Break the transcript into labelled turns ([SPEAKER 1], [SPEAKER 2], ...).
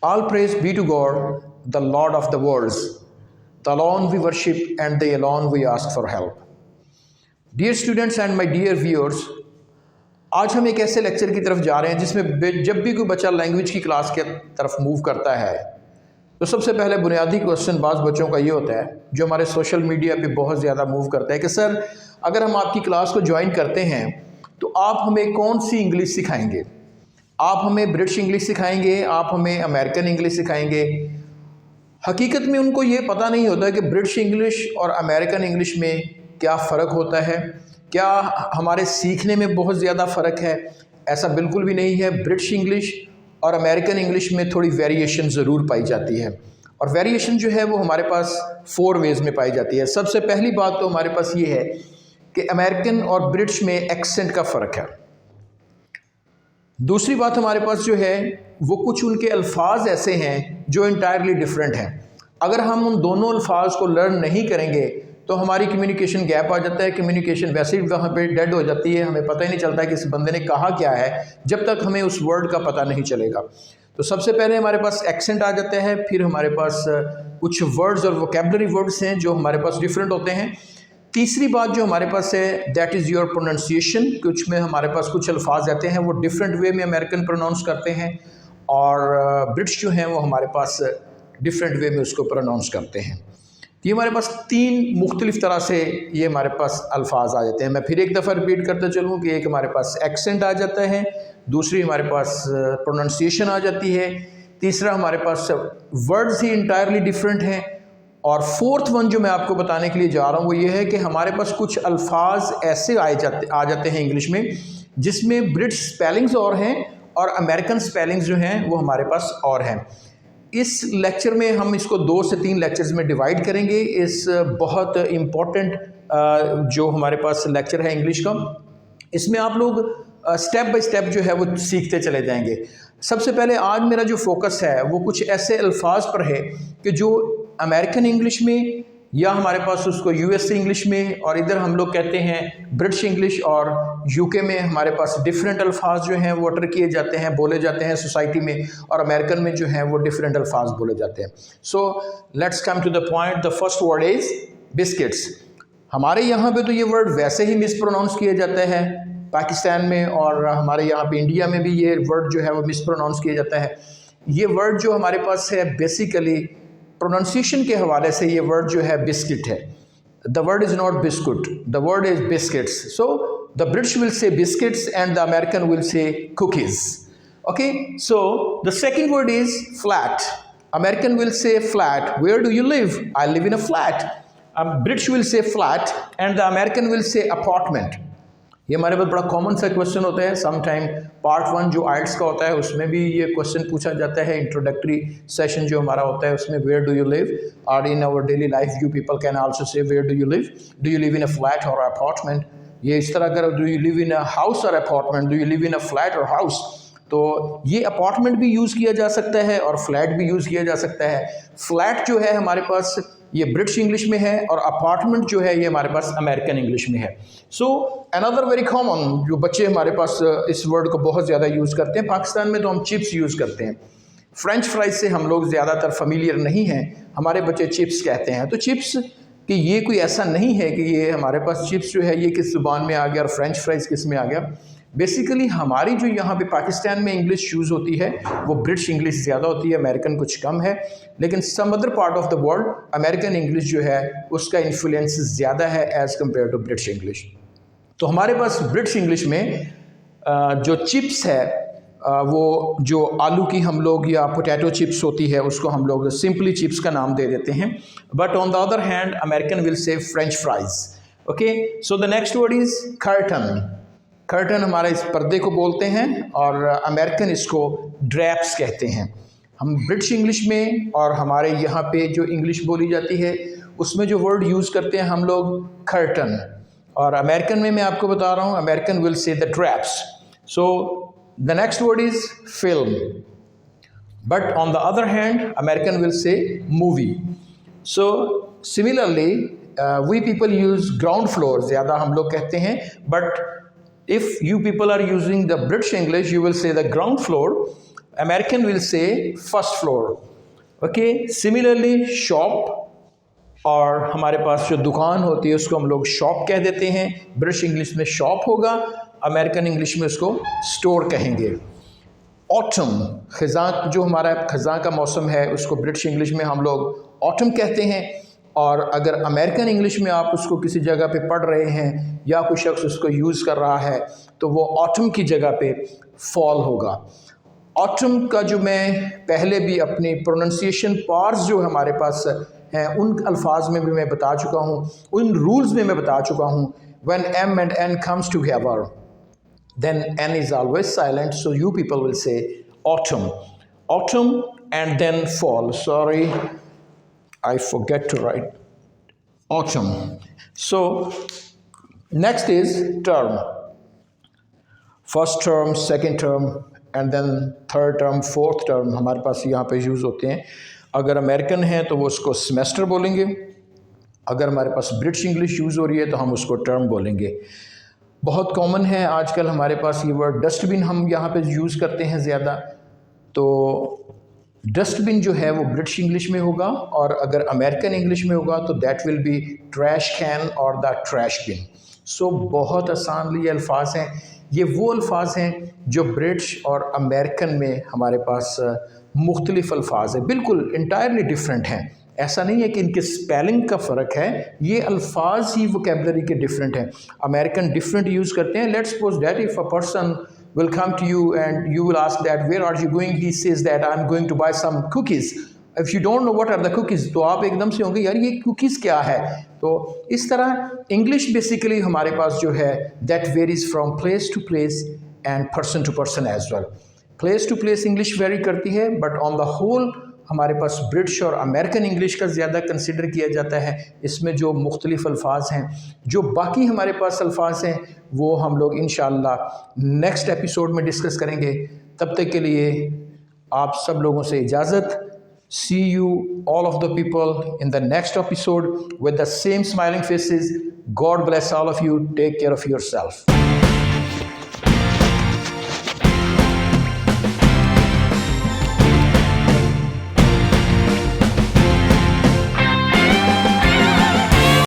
[SPEAKER 1] All praise be to God, the Lord of the worlds. The alone we worship and the alone we ask for help. Dear students and my dear viewers, आज हम एक ऐसे lecture की तरफ जा रहे हैं जिसमें जब भी कोई बच्चा लैंग्वेज की क्लास के तरफ मूव करता है तो सबसे पहले बुनियादी क्वेश्चन बाज़ बच्चों का ये होता है, जो हमारे सोशल मीडिया पे बहुत ज़्यादा मूव करता है कि सर अगर हम आपकी क्लास को ज्वाइन करते हैं तो आप हमें कौन सी इंग्लिश सिखाएंगे? आप हमें ब्रिटिश इंग्लिश सिखाएंगे, आप हमें अमेरिकन इंग्लिश सिखाएंगे? हकीकत में उनको ये पता नहीं होता कि ब्रिटिश इंग्लिश और अमेरिकन इंग्लिश में क्या फ़र्क होता है। क्या हमारे सीखने में बहुत ज़्यादा फ़र्क है? ऐसा बिल्कुल भी नहीं है। ब्रिटिश इंग्लिश और अमेरिकन इंग्लिश में थोड़ी वेरिएशन ज़रूर पाई जाती है, और वेरिएशन जो है वो हमारे पास 4 वेज़ में पाई जाती है। सबसे पहली बात तो हमारे पास ये है कि अमेरिकन और ब्रिटिश में एक्सेंट का फ़र्क है। दूसरी बात हमारे पास जो है वो कुछ उनके अल्फाज ऐसे हैं जो इंटायरली डिफरेंट हैं। अगर हम उन दोनों अल्फाज को लर्न नहीं करेंगे तो हमारी कम्युनिकेशन गैप आ जाता है। कम्युनिकेशन वैसे ही वहाँ पे डेड हो जाती है, हमें पता ही नहीं चलता है कि इस बंदे ने कहा क्या है जब तक हमें उस वर्ड का पता नहीं चलेगा। तो सबसे पहले हमारे पास एक्सेंट आ जाता है, फिर हमारे पास कुछ वर्ड्स और वोकेबलरी वर्ड्स हैं जो हमारे पास डिफरेंट होते हैं। तीसरी बात जो हमारे पास है दैट इज़ योर प्रोनाउंसिएशन। कुछ में हमारे पास कुछ अल्फाज आते हैं वो डिफरेंट वे में अमेरिकन प्रोनाउंस करते हैं, और ब्रिटिश जो हैं वो हमारे पास डिफरेंट वे में उसको प्रोनाउंस करते हैं। ये हमारे पास 3 मुख्तलिफ तरह से ये हमारे पास अल्फाज आ जाते हैं। मैं फिर एक दफ़ा रिपीट करते चलूँ कि एक हमारे पास एक्सेंट आ जाता है, दूसरी हमारे पास प्रोनाउंसिएशन आ जाती है, तीसरा हमारे पास वर्ड्स ही इंटायरली डिफरेंट हैं, और फोर्थ वन जो मैं आपको बताने के लिए जा रहा हूँ वो ये है कि हमारे पास कुछ अल्फाज ऐसे आ जाते हैं इंग्लिश में जिसमें ब्रिटिश स्पेलिंग्स और हैं और अमेरिकन स्पेलिंग्स जो हैं वो हमारे पास और हैं। इस लेक्चर में हम इसको 2 से 3 लेक्चर्स में डिवाइड करेंगे। इस बहुत इम्पॉर्टेंट जो हमारे पास लेक्चर है इंग्लिश का, इसमें आप लोग स्टेप बाय स्टेप जो है वो सीखते चले जाएंगे। सबसे पहले आज मेरा जो फोकस है वो कुछ ऐसे अल्फाज पर है कि जो अमेरिकन इंग्लिश में या हमारे पास उसको यूएसए इंग्लिश में, और इधर हम लोग कहते हैं ब्रिटिश इंग्लिश, और यूके में हमारे पास डिफरेंट अल्फाज जो हैं वो अटर किए जाते हैं, बोले जाते हैं सोसाइटी में, और अमेरिकन में जो हैं वो डिफरेंट अल्फाज बोले जाते हैं। So let's come to the point. The first word is biscuits. हमारे यहाँ पे तो ये वर्ड वैसे ही मिसप्रोनाउंस किया जाता है पाकिस्तान में, और हमारे यहाँ पे इंडिया में भी ये वर्ड जो है वो मिसप्रोनाउंस किया जाता है। ये वर्ड जो हमारे पास है बेसिकली प्रोनाउंसिएशन के हवाले से ये वर्ड जो है बिस्किट है। The word is not biscuit, the word is biscuits. So the British will say biscuits and the American will say cookies. Okay, so the second word is flat. American will say flat, where do you live? I live in a flat. British will say flat and the American will say apartment. ये हमारे पास बड़ा common सा question होता है। Some time part 1 जो आइट्स का होता है उसमें भी ये क्वेश्चन पूछा जाता है। इंट्रोडक्टरी सेशन जो हमारा होता है उसमें वेयर डू यू लिव, और in our daily life you people can also say where do you live in a flat or apartment. ये इस तरह अगर do you live in a house or apartment, do you live in a flat or house, तो ये apartment भी use किया जा सकता है और फ्लैट भी यूज़ किया जा सकता है। फ्लैट जो है हमारे पास ये ब्रिटिश इंग्लिश में है, और अपार्टमेंट जो है ये हमारे पास अमेरिकन इंग्लिश में है। सो अनदर वेरी कॉमन, जो बच्चे हमारे पास इस वर्ड को बहुत ज़्यादा यूज़ करते हैं, पाकिस्तान में तो हम चिप्स यूज़ करते हैं। फ्रेंच फ्राइज से हम लोग ज़्यादातर फेमिलियर नहीं हैं, हमारे बच्चे चिप्स कहते हैं। तो चिप्स कि ये कोई ऐसा नहीं है कि ये हमारे पास चिप्स जो है ये किस ज़ुबान में आ गया और फ्रेंच फ्राइज़ किस में आ गया। बेसिकली हमारी जो यहाँ पे पाकिस्तान में इंग्लिश यूज़ होती है वो ब्रिटिश इंग्लिश ज़्यादा होती है, अमेरिकन कुछ कम है। लेकिन some other part of the world American English जो है उसका इन्फ्लुएंस ज़्यादा है as compare to British English. तो हमारे पास ब्रिटिश इंग्लिश में जो चिप्स है वो जो आलू की हम लोग या पोटैटो चिप्स होती है उसको हम लोग सिंपली चिप्स का नाम दे देते हैं। But on the other hand American will से French fries. Okay, so the next word is curtain. Curtain हमारा इस पर्दे को बोलते हैं, और अमेरिकन इसको ड्रैप्स कहते हैं। हम ब्रिटिश इंग्लिश में और हमारे यहाँ पे जो इंग्लिश बोली जाती है उसमें जो वर्ड यूज़ करते हैं हम लोग कर्टन, और अमेरिकन में मैं आपको बता रहा हूँ American will say the drapes. So the next word is film, but on the other hand American will say movie. So similarly we people use ground floor, ज़्यादा हम लोग कहते हैं, but if you people are using the British English, you will say the ground floor, American will say first floor. Okay, similarly shop, और हमारे पास जो दुकान होती है उसको हम लोग शॉप कह देते हैं। ब्रिटिश इंग्लिश में शॉप होगा, अमेरिकन इंग्लिश में उसको स्टोर कहेंगे। ऑटम, ख़ज़ां, जो हमारा ख़ज़ां का मौसम है उसको ब्रिटिश इंग्लिश में हम लोग ऑटम कहते हैं, और अगर अमेरिकन इंग्लिश में आप उसको किसी जगह पे पढ़ रहे हैं या कोई शख्स उसको यूज़ कर रहा है तो वो ऑटम की जगह पे फॉल होगा। ऑटम का जो मैं पहले भी अपनी प्रोनंसिएशन पार्ट्स जो हमारे पास हैं उन अल्फाज में भी मैं बता चुका हूँ, उन रूल्स में मैं बता चुका हूँ। When M and N comes together then n is always silent, so you people will say autumn. Autumn and then fall. Sorry, I forget to write autumn. So next is term. First term, second term and then third term, fourth term हमारे पास यहाँ पे use होते हैं। अगर American है तो वो उसको सेमेस्टर बोलेंगे, अगर हमारे पास ब्रिटिश इंग्लिश यूज़ हो रही है तो हम उसको टर्म बोलेंगे। बहुत कॉमन है आजकल हमारे पास ये वर्ड डस्टबिन हम यहाँ पे यूज़ करते हैं ज़्यादा, तो डस्टबिन जो है वो ब्रिटिश इंग्लिश में होगा, और अगर अमेरिकन इंग्लिश में होगा तो that will be trash can और द ट्रैश बिन। सो बहुत आसान ये अल्फाज हैं, ये वो अल्फाज हैं जो ब्रिटिश और अमेरिकन में हमारे पास मुख्तलिफ अल्फाज हैं, बिल्कुल इंटायरली डिफरेंट हैं। ऐसा नहीं है कि इनके स्पेलिंग का फ़र्क है, ये अल्फाज ही वोकेबलरी के डिफरेंट हैं। अमेरिकन डिफरेंट यूज़ करते हैं। Let's suppose that if a person will come to you and you will ask that where are you going, he says that I'm going to buy some cookies. If you don't know what are the cookies, तो आप एकदम से होंगे यार ये cookies क्या है। तो इस तरह इंग्लिश बेसिकली हमारे पास जो है that varies from place to place and person to person as well. Place to place English very करती है, बट ऑन द होल हमारे पास ब्रिटिश और अमेरिकन इंग्लिश का ज़्यादा कंसिडर किया जाता है। इसमें जो मुख्तलिफ अल्फाज हैं, जो बाकी हमारे पास अल्फाज हैं वो हम लोग इंशाअल्लाह नेक्स्ट एपिसोड में डिस्कस करेंगे। तब तक के लिए आप सब लोगों से इजाज़त। See you all of the people in the next episode with the same smiling faces. God bless all of you. Take care of yourself.